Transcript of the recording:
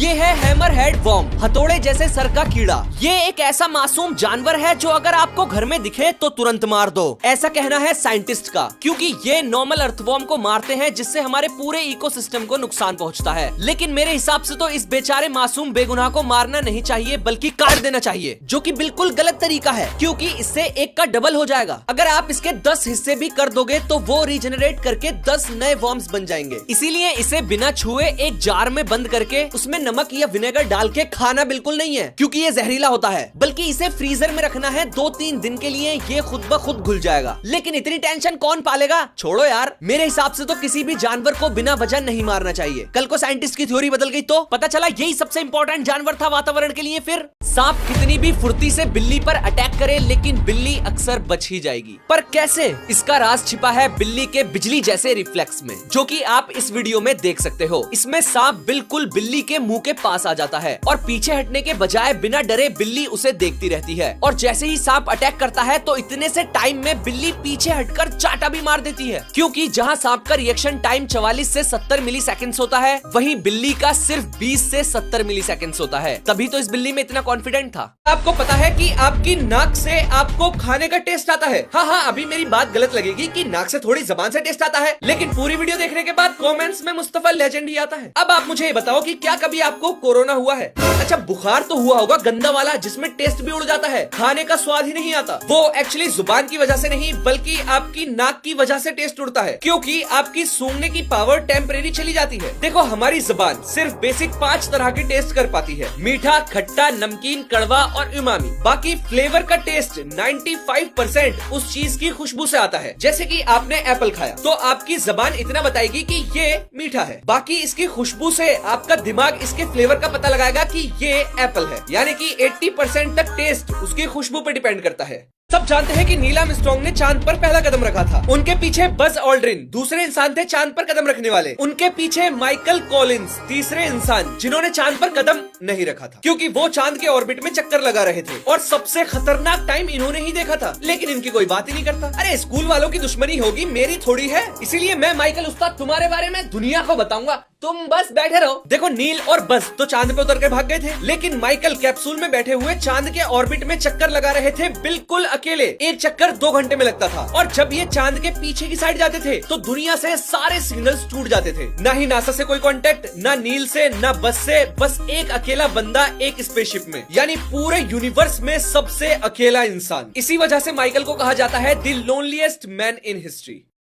ये है hammerhead worm, हथौड़े जैसे सर का कीड़ा। ये एक ऐसा मासूम जानवर है जो अगर आपको घर में दिखे तो तुरंत मार दो, ऐसा कहना है साइंटिस्ट का, क्योंकि ये नॉर्मल अर्थवर्म को मारते हैं जिससे हमारे पूरे इकोसिस्टम को नुकसान पहुंचता है। लेकिन मेरे हिसाब से तो इस बेचारे मासूम बेगुनाह को मारना नहीं चाहिए बल्कि काट देना चाहिए, जो कि बिल्कुल गलत तरीका है, क्योंकि इससे एक का डबल हो जाएगा। अगर आप इसके 10 हिस्से भी कर दोगे तो वो रीजनरेट करके 10 नए वर्म्स बन जाएंगे। इसीलिए इसे बिना छुए एक जार में बंद करके उसमें नमक या विनेगर डाल के खाना बिल्कुल नहीं है, क्योंकि ये जहरीला होता है, बल्कि इसे फ्रीजर में रखना है 2-3 दिन के लिए। ये खुद ब खुद घुल जाएगा। लेकिन इतनी टेंशन कौन पालेगा, छोड़ो यार। मेरे हिसाब से तो किसी भी जानवर को बिना वजह नहीं मारना चाहिए। कल को साइंटिस्ट की थ्योरी बदल गई तो पता चला यही सबसे इंपॉर्टेंट जानवर था वातावरण के लिए। फिर सांप कितनी भी फुर्ती से बिल्ली पर अटैक करे लेकिन बिल्ली अक्सर बच ही जाएगी। पर कैसे? इसका राज छिपा है बिल्ली के बिजली जैसे रिफ्लेक्स में, जो कि आप इस वीडियो में देख सकते हो। इसमें सांप बिल्कुल बिल्ली के मुंह के पास आ जाता है और पीछे हटने के बजाय बिना डरे बिल्ली उसे देखती रहती है। और जैसे ही सांप अटैक करता है तो इतने से टाइम में बिल्ली पीछे हटकर चाटा भी मार देती है, क्योंकि जहां सांप का रिएक्शन टाइम 44 से 70 मिली सेकेंड्स होता है, वहीं बिल्ली का सिर्फ 20 से 70 मिली सेकेंड्स होता है। तभी तो इस बिल्ली में इतना कॉन्फिडेंट था। आपको पता है कि आपकी नाक से आपको खाने का टेस्ट आता है। हाँ, अभी मेरी बात गलत लगेगी कि नाक से थोड़ी जबान से टेस्ट आता है, लेकिन पूरी वीडियो देखने के बाद कमेंट्स में मुस्तफा लेजेंड ही आता है। अब आप मुझे ये बताओ कि क्या कभी आपको कोरोना हुआ है? अच्छा, बुखार तो हुआ होगा गंदा वाला, जिसमें टेस्ट भी उड़ जाता है, खाने का स्वाद ही नहीं आता। वो एक्चुअली जुबान की वजह से नहीं बल्कि आपकी नाक की वजह से टेस्ट उड़ता है, क्योंकि आपकी सूंघने की पावर टेम्परेरी चली जाती है। देखो, हमारी जुबान सिर्फ बेसिक 5 तरह के टेस्ट कर पाती है: मीठा, खट्टा, नमकीन, कड़वा और उमामी। बाकी फ्लेवर का टेस्ट 95% उस चीज की खुशबू से आता है। जैसे कि आपने एप्पल खाया तो आपकी जुबान इतना बताएगी कि ये मीठा है, बाकी इसकी खुशबू से आपका दिमाग इसके फ्लेवर का पता लगाएगा कि ये एप्पल है। यानी कि 80% तक टेस्ट उसकी खुशबू पर डिपेंड करता है। सब जानते हैं कि नील आर्मस्ट्रांग ने चांद पर पहला कदम रखा था। उनके पीछे बज ऑल्ड्रिन दूसरे इंसान थे चांद पर कदम रखने वाले। उनके पीछे माइकल कॉलिंस तीसरे इंसान जिन्होंने चांद पर कदम नहीं रखा था, क्योंकि वो चांद के ऑर्बिट में चक्कर लगा रहे थे और सबसे खतरनाक टाइम इन्होंने ही देखा था। लेकिन इनकी कोई बात ही नहीं करता। अरे, स्कूल वालों की दुश्मनी होगी, मेरी थोड़ी है। इसीलिए मैं माइकल उस्ताद तुम्हारे बारे में दुनिया को बताऊंगा, तुम बस बैठे रहो। देखो, नील और बज तो चांद पे उतर के भाग गए थे, लेकिन माइकल कैप्सूल में बैठे हुए चांद के ऑर्बिट में चक्कर लगा रहे थे बिल्कुल अकेले। एक चक्कर 2 घंटे में लगता था, और जब ये चांद के पीछे की साइड जाते थे तो दुनिया से सारे सिग्नल्स टूट जाते थे। ना ही नासा से कोई कांटेक्ट, ना नील से, ना बज से, बस एक अकेला बंदा एक स्पेसशिप में, यानी पूरे यूनिवर्स में सबसे अकेला इंसान। इसी वजह से माइकल को कहा जाता है द लोनलीएस्ट मैन इन हिस्ट्री।